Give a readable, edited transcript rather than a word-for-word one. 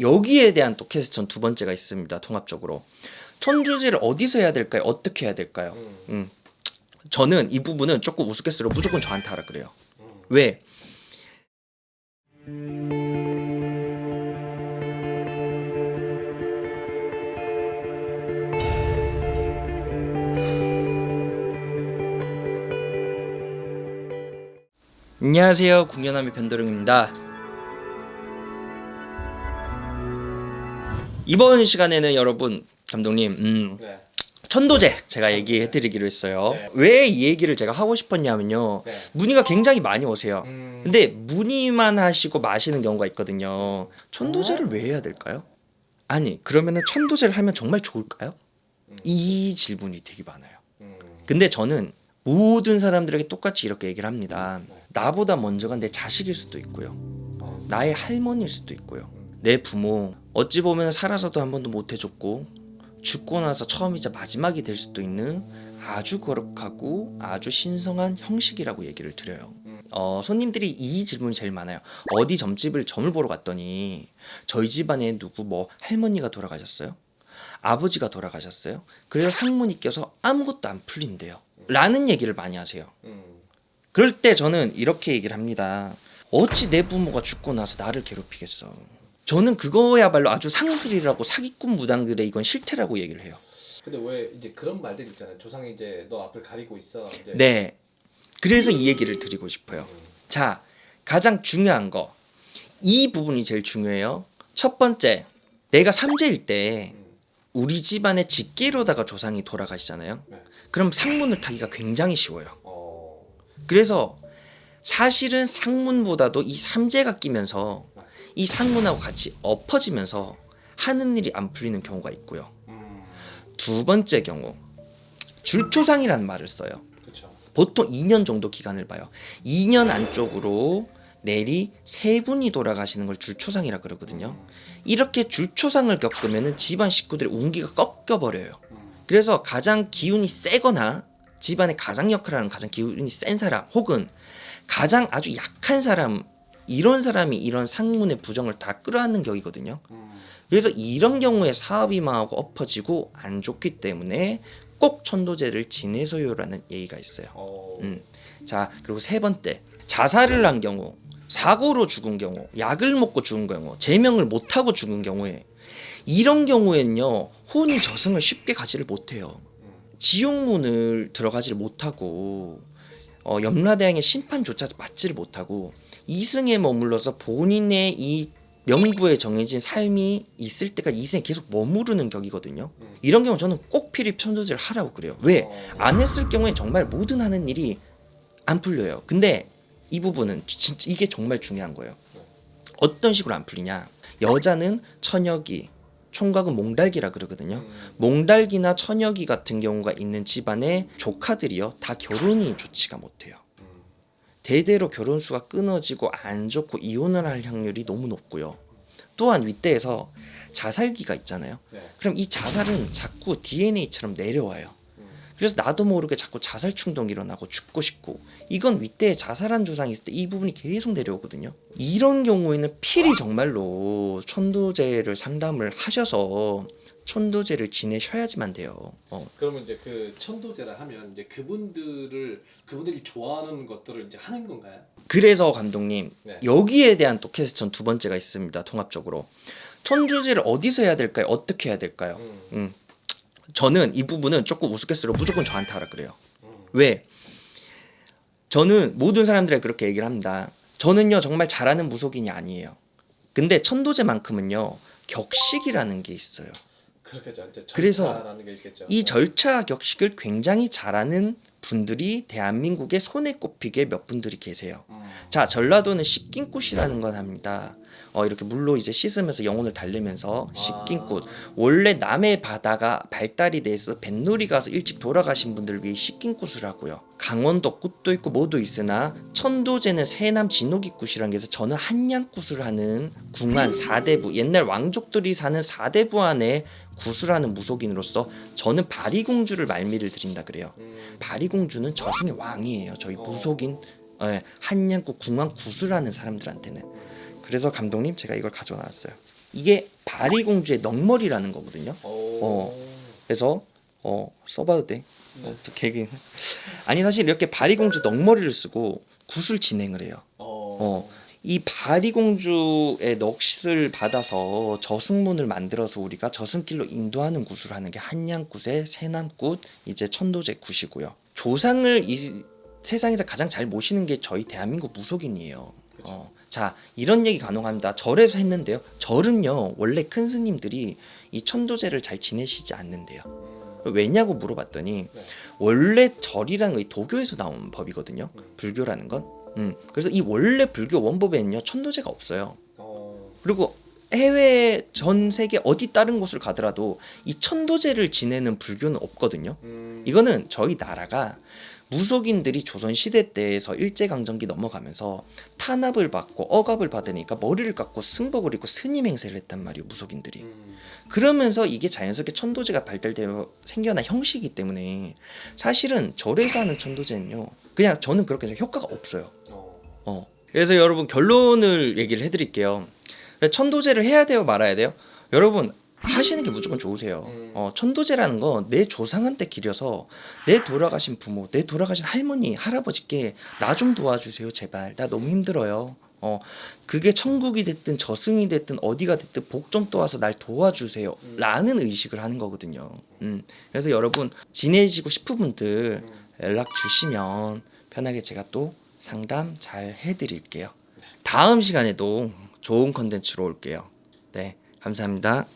여기에 대한 또 퀘스천 두 번째가 있습니다. 통합적으로 천도제를 어디서 해야 될까요? 어떻게 해야 될까요? 저는 이 부분은 조금 우스갯소리로 무조건 저한테 하라 그래요. 왜? 안녕하세요, 궁연함의 변도령입니다. 이번 시간에는 여러분, 감독님 천도제 제가 얘기해드리기로 했어요. 왜 이 얘기를 제가 하고 싶었냐면요, 문의가 굉장히 많이 오세요. 근데 문의만 하시고 마시는 경우가 있거든요. 천도제를 왜 해야 될까요? 아니, 그러면은 천도제를 하면 정말 좋을까요? 이 질문이 되게 많아요. 근데 저는 모든 사람들에게 똑같이 이렇게 얘기를 합니다. 나보다 먼저가 내 자식일 수도 있고요, 나의 할머니일 수도 있고요, 내 부모, 어찌 보면 살아서도 한 번도 못 해줬고 죽고 나서 처음이자 마지막이 될 수도 있는 아주 거룩하고 아주 신성한 형식이라고 얘기를 드려요. 손님들이 이 질문이 제일 많아요. 어디 점을 보러 갔더니 저희 집안에 누구 뭐 할머니가 돌아가셨어요? 아버지가 돌아가셨어요? 그래서 상문이 껴서 아무것도 안 풀린대요 라는 얘기를 많이 하세요. 그럴 때 저는 이렇게 얘기를 합니다. 어찌 내 부모가 죽고 나서 나를 괴롭히겠어. 저는 그거야말로 아주 상술이라고, 사기꾼 무당들의 이건 실태라고 얘기를 해요. 근데 왜 이제 그런 말들 있잖아요. 조상이 이제 너 앞을 가리고 있어. 이제. 네. 그래서 이 얘기를 드리고 싶어요. 자, 가장 중요한 거, 이 부분이 제일 중요해요. 첫 번째, 내가 삼재일 때 우리 집안의 직계로다가 조상이 돌아가시잖아요. 그럼 상문을 타기가 굉장히 쉬워요. 그래서 사실은 상문보다도 이 삼재가 끼면서 이 상문하고 같이 엎어지면서 하는 일이 안 풀리는 경우가 있고요. 두 번째 경우, 줄초상이라는 말을 써요. 보통 2년 정도 기간을 봐요. 2년 안쪽으로 내리 세 분이 돌아가시는 걸 줄초상이라 그러거든요. 이렇게 줄초상을 겪으면 집안 식구들의 운기가 꺾여버려요. 그래서 가장 기운이 세거나 집안의 가장 역할을 하는 가장 기운이 센 사람, 혹은 가장 아주 약한 사람, 이런 사람이 이런 상문의 부정을 다 끌어안는 격이거든요. 그래서 이런 경우에 사업이 망하고 엎어지고 안 좋기 때문에 꼭 천도제를 지내소요라는 얘기가 있어요. 자, 그리고 세 번째, 자살을 한 경우, 사고로 죽은 경우, 약을 먹고 죽은 경우, 제명을 못하고 죽은 경우에, 이런 경우에는요, 혼이 저승을 쉽게 가지를 못해요. 지옥문을 들어가지를 못하고 염라대왕의 심판조차 맞지를 못하고 이승에 머물러서 본인의 이 명부에 정해진 삶이 있을 때까지 이승에 계속 머무르는 격이거든요. 이런 경우 저는 꼭 필히 천도제를 하라고 그래요. 왜? 안 했을 경우에 정말 모든 하는 일이 안 풀려요. 근데 이 부분은 진짜 이게 정말 중요한 거예요. 어떤 식으로 안 풀리냐? 여자는 처녀기, 총각은 몽달기라 그러거든요. 몽달기나 처녀기 같은 경우가 있는 집안의 조카들이요, 다 결혼이 좋지가 못해요. 대대로 결혼 수가 끊어지고 안 좋고 이혼을 할 확률이 너무 높고요. 또한 윗대에서 자살기가 있잖아요. 그럼 이 자살은 자꾸 DNA처럼 내려와요. 그래서 나도 모르게 자꾸 자살 충동이 일어나고 죽고 싶고, 이건 윗대에 자살한 조상이 있을 때 이 부분이 계속 내려오거든요. 이런 경우에는 필히 정말로 천도제를 상담을 하셔서 천도제를 지내셔야지만 돼요. 그러면 이제 그 천도제를 하면 이제 그분들이 좋아하는 것들을 이제 하는 건가요? 그래서 감독님, 여기에 대한 또 퀘스천 두 번째가 있습니다. 통합적으로 천도제를 어디서 해야 될까요? 어떻게 해야 될까요? 저는 이 부분은 조금 우스갯소리로 무조건 저한테 하라 그래요. 왜? 저는 모든 사람들에게 그렇게 얘기를 합니다. 저는요, 정말 잘하는 무속인이 아니에요. 근데 천도제만큼은요, 격식이라는 게 있어요. 그렇겠죠. 그래서 게 있겠죠. 이 절차 격식을 굉장히 잘하는 분들이 대한민국에 손에 꼽히게 몇 분들이 계세요. 자, 전라도는 씻긴굿이라는 건 합니다. 이렇게 물로 이제 씻으면서 영혼을 달래면서 씻긴굿. 원래 남해 바다가 발달이 돼서 뱃놀이 가서 일찍 돌아가신 분들을 위해 씻긴굿을 하고요. 강원도 굿도 있고 뭐도 있으나 천도제는 세남 진옥이굿이라는 게 있어서 저는 한양굿을 하는 궁한 4대부, 옛날 왕족들이 사는 4대부 안에 굿을 하는 무속인으로서 저는 바리공주를 말미를 드린다 그래요. 바리공주는 저승의 왕이에요. 저희 무속인 한양굿 궁한 굿을 하는 사람들한테는. 그래서 감독님, 제가 이걸 가져나왔어요. 이게 바리공주의 넉머리라는 거거든요. 그래서 써봐도 돼. 네. 어떻게 아니 사실 이렇게 바리공주 넉머리를 쓰고 굿을 진행을 해요. 이 바리공주의 넋을 받아서 저승문을 만들어서 우리가 저승길로 인도하는 굿을 하는 게 한양굿의 세남굿, 이제 천도제 굿이고요. 조상을 이 세상에서 가장 잘 모시는 게 저희 대한민국 무속인이에요. 자, 이런 얘기 가능합니다. 절에서 했는데요. 절은요 원래 큰 스님들이 이 천도제를 잘 지내시지 않는데요. 왜냐고 물어봤더니 원래 절이라는 거 도교에서 나온 법이거든요. 불교라는 건. 그래서 이 원래 불교 원법에는요 천도제가 없어요. 그리고 해외 전 세계 어디 다른 곳을 가더라도 이 천도제를 지내는 불교는 없거든요. 이거는 저희 나라가 무속인들이 조선시대 때에서 일제강점기 넘어가면서 탄압을 받고 억압을 받으니까 머리를 깎고 승복을 입고 스님 행세를 했단 말이에요, 무속인들이. 그러면서 이게 자연스럽게 천도제가 발달되어 생겨난 형식이기 때문에 사실은 절에서 하는 천도제는요 그냥 저는 그렇게 해서 효과가 없어요. 그래서 여러분 결론을 얘기를 해드릴게요. 천도제를 해야 돼요, 말아야 돼요? 여러분 하시는 게 무조건 좋으세요. 천도제라는 건 내 조상한테 기려서 내 돌아가신 부모, 내 돌아가신 할머니, 할아버지께 나 좀 도와주세요, 제발. 나 너무 힘들어요. 그게 천국이 됐든 저승이 됐든 어디가 됐든 복 좀 떠와서 날 도와주세요 라는 의식을 하는 거거든요. 그래서 여러분 지내시고 싶은 분들 연락 주시면 편하게 제가 또 상담 잘 해드릴게요. 다음 시간에도 좋은 컨텐츠로 올게요. 네, 감사합니다.